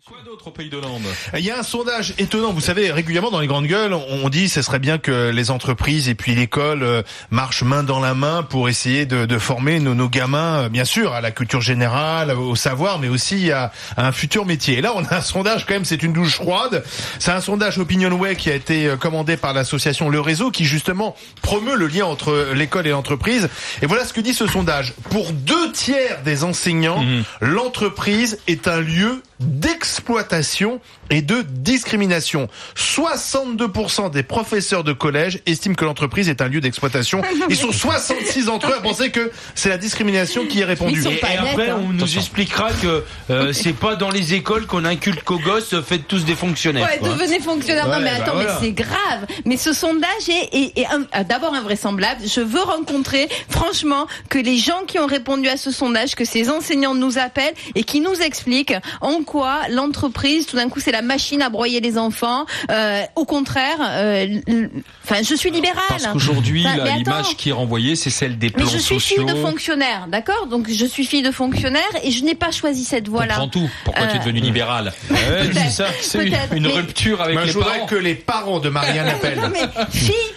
Quoi d'autre au Pays d'Hollande ? Il y a un sondage étonnant. Vous savez, régulièrement dans les grandes gueules, on dit ce serait bien que les entreprises et puis l'école marchent main dans la main pour essayer de former nos gamins, bien sûr, à la culture générale, au savoir, mais aussi à un futur métier. Et là, on a un sondage quand même, c'est une douche froide. C'est un sondage Opinionway qui a été commandé par l'association Le Réseau, qui justement promeut le lien entre l'école et l'entreprise. Et voilà ce que dit ce sondage. Pour 2/3 des enseignants, l'entreprise est un lieu d'exploitation et de discrimination. 62% des professeurs de collège estiment que l'entreprise est un lieu d'exploitation. Ils sont 66 d'entre eux à penser que c'est la discrimination qui est répandue. Et après, on nous expliquera que c'est pas dans les écoles qu'on inculque qu'aux gosses, faites tous des fonctionnaires. Ouais, devenez fonctionnaire. Non, mais attends, mais c'est grave. Mais ce sondage est d'abord invraisemblable. Je veux rencontrer, franchement, que les gens qui ont répondu à ce sondage, que ces enseignants nous appellent et qui nous expliquent en quoi l'entreprise, tout d'un coup, c'est la machine à broyer les enfants. Au contraire, je suis libérale. Parce qu'aujourd'hui, l'image qui est renvoyée, c'est celle des plans sociaux. Mais je suis fille de fonctionnaire, d'accord ? Donc je suis fille de fonctionnaire et je n'ai pas choisi cette voie-là. On comprend tout. Pourquoi tu es devenue libérale ? C'est ça. C'est une rupture avec les parents. Je voudrais que les parents de Marianne appellent. Non, mais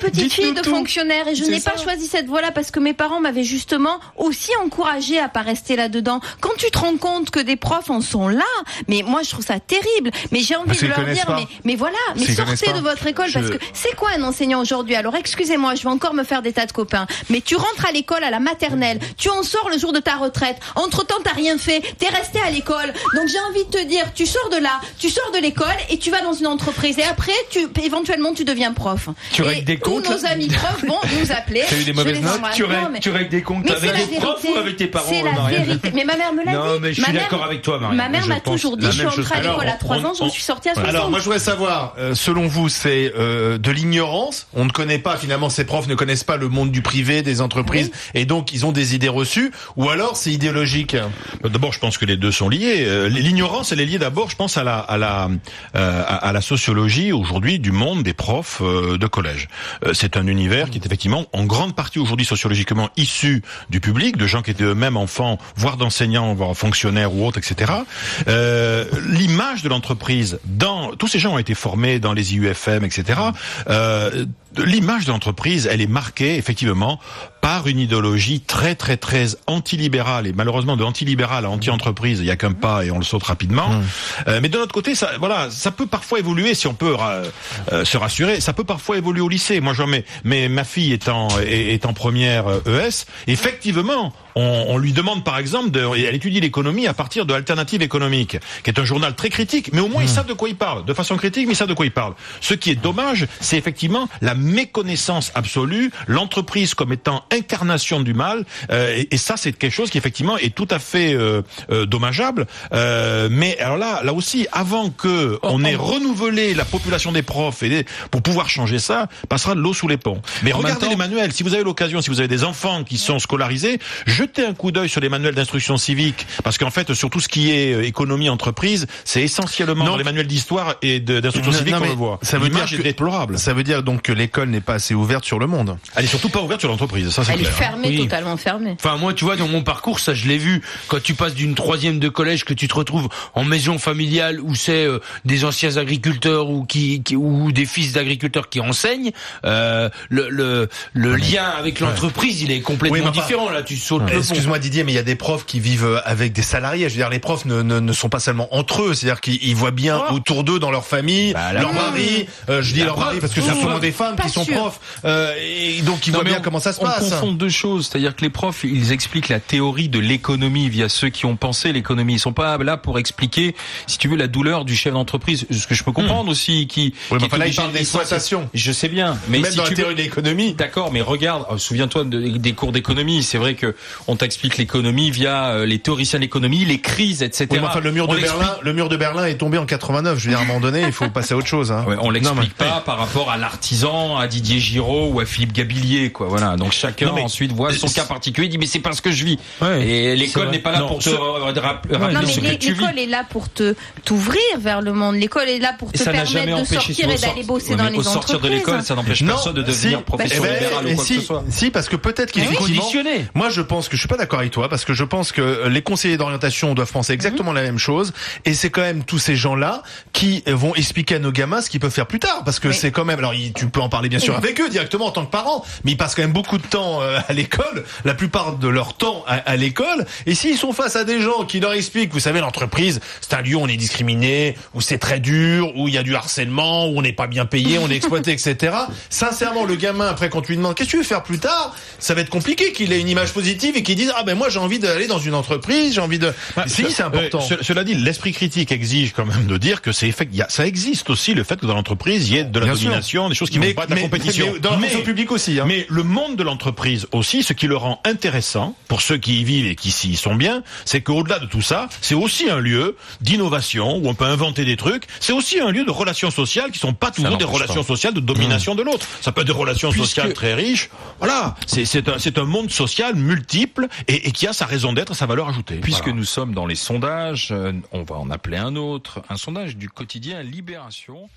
petite fille de fonctionnaire, et je n'ai pas choisi cette voie-là parce que mes parents m'avaient justement aussi encouragée à pas rester là-dedans. Quand tu te rends compte que des profs en sont là, mais moi je trouve ça terrible. Mais j'ai envie de leur dire, mais voilà, mais sortez de votre école parce que c'est quoi un enseignant aujourd'hui ? Alors excusez-moi, je vais encore me faire des tas de copains, mais tu rentres à l'école à la maternelle, tu en sors le jour de ta retraite. Entre-temps, t'as rien fait, t'es resté à l'école. Donc j'ai envie de te dire, tu sors de là, tu sors de l'école et tu vas dans une entreprise et après, éventuellement, tu deviens prof. Tu règles des comptes. Nos amis profs vont nous appeler. T'as eu des mauvaises notes ? Tu règles des comptes avec des profs ou avec tes parents ? C'est la vérité. Mais ma mère me l'a dit. Non, mais je suis d'accord avec toi, Marianne. Ma mère m'a toujours dit, je suis entrée à l'école à 3 ans, je suis sortie à 60. Alors, moi, je voudrais savoir, selon vous, c'est de l'ignorance. On ne connaît pas, finalement, ces profs ne connaissent pas le monde du privé, des entreprises, et donc ils ont des idées reçues, ou alors c'est idéologique. D'abord, je pense que les deux sont liés. L'ignorance, elle est liée d'abord, je pense, à la sociologie aujourd'hui du monde des profs de collège. C'est un univers qui est effectivement en grande partie aujourd'hui sociologiquement issu du public, de gens qui étaient eux-mêmes enfants, voire d'enseignants, voire fonctionnaires ou autres, etc. L'image de l'entreprise, tous ces gens ont été formés dans les IUFM, etc. L'image de l'entreprise, elle est marquée effectivement par une idéologie très très très antilibérale, et malheureusement de antilibéral à anti-entreprise, il y a qu'un pas et on le saute rapidement. Mais de l'autre côté, ça peut parfois évoluer, si on peut se rassurer, ça peut parfois évoluer au lycée. Moi, ma fille est en première ES, effectivement. On lui demande par exemple, elle étudie l'économie à partir de Alternative économique, qui est un journal très critique, mais au moins ils savent de quoi ils parlent, de façon critique, mais ils savent de quoi ils parlent. Ce qui est dommage, c'est effectivement la méconnaissance absolue, l'entreprise comme étant incarnation du mal, et ça c'est quelque chose qui effectivement est tout à fait dommageable. Mais alors là aussi, avant que on ait renouvelé la population des profs pour pouvoir changer ça, passera de l'eau sous les ponts. Mais regardez les manuels, si vous avez l'occasion, si vous avez des enfants qui sont scolarisés, jetez un coup d'œil sur les manuels d'instruction civique, parce qu'en fait, sur tout ce qui est économie, entreprise, c'est essentiellement dans les manuels d'histoire et d'instruction civique qu'on le voit. L'image est déplorable. Ça veut dire donc que l'école n'est pas assez ouverte sur le monde. Elle est surtout pas ouverte sur l'entreprise, ça c'est clair. Elle est fermée, totalement fermée. Enfin, moi, tu vois, dans mon parcours, ça je l'ai vu, quand tu passes d'une 3e de collège, que tu te retrouves en maison familiale où c'est des anciens agriculteurs ou des fils d'agriculteurs qui enseignent, le lien avec l'entreprise, il est complètement différent, là, tu sautes. Excuse-moi Didier, mais il y a des profs qui vivent avec des salariés. Je veux dire, les profs ne sont pas seulement entre eux, c'est-à-dire qu'ils voient bien autour d'eux, dans leur famille, leur mari. Je dis leur mari parce que c'est souvent des femmes qui sont profs, et donc ils voient bien comment ça se passe. On confond deux choses, c'est-à-dire que les profs, ils expliquent la théorie de l'économie via ceux qui ont pensé l'économie. Ils sont pas là pour expliquer, si tu veux, la douleur du chef d'entreprise. Ce que je peux comprendre aussi, là, il parle d'exploitation. Je sais bien, mais même si dans la théorie de l'économie. D'accord, mais regarde, souviens-toi des cours d'économie. C'est vrai que on t'explique l'économie via les théoriciens de l'économie, les crises, etc. Oui, mais enfin, le mur de Berlin est tombé en 89. Je veux dire, à un moment donné, il faut passer à autre chose. Hein. Ouais, on l'explique pas par rapport à l'artisan ment à Didier Giraud ou à Philippe Gabillier, quoi. Voilà. Donc chacun ensuite voit son cas particulier, dit mais c'est pas ce que je vis. Ouais, et l'école n'est pas là pour te rappeler ce que tu vis. L'école est là pour t'ouvrir vers le monde. L'école est là pour te permettre de sortir et d'aller bosser dans les entreprises. Sortir de l'école, ça n'empêche personne de devenir professeur libéral ou quoi que ce soit. Si, parce que peut-être qu'effectivement, moi je pense que je suis pas d'accord avec toi, parce que je pense que les conseillers d'orientation doivent penser exactement la même chose, et c'est quand même tous ces gens-là qui vont expliquer à nos gamins ce qu'ils peuvent faire plus tard, parce que c'est quand même, alors tu peux en parler bien sûr avec eux directement en tant que parents, mais ils passent quand même beaucoup de temps à l'école, la plupart de leur temps à l'école, et s'ils sont face à des gens qui leur expliquent, vous savez, l'entreprise, c'est un lieu où on est discriminé, où c'est très dur, où il y a du harcèlement, où on n'est pas bien payé, on est exploité, etc. Sincèrement, le gamin, après, quand tu lui demandes qu'est-ce que tu veux faire plus tard, ça va être compliqué qu'il ait une image positive et qu'il dise ah ben moi j'ai envie d'aller dans une entreprise, j'ai envie de. Si, c'est important. Cela dit, l'esprit critique exige quand même de dire que ça existe aussi le fait que dans l'entreprise il y ait de la domination, des choses qui vont pas de la compétition. Mais dans la fonction publique aussi. Hein. Mais le monde de l'entreprise aussi, ce qui le rend intéressant pour ceux qui y vivent et qui s'y sont bien, c'est qu'au-delà de tout ça, c'est aussi un lieu d'innovation où on peut inventer des trucs. C'est aussi un lieu de relations sociales qui sont pas toujours des relations sociales de domination de l'autre. Ça peut être des relations sociales très riches. Voilà, c'est un monde social multiple et qui a sa raison d'être, sa valeur ajoutée. Puisque nous sommes dans les sondages, on va en appeler un autre, un sondage du quotidien Libération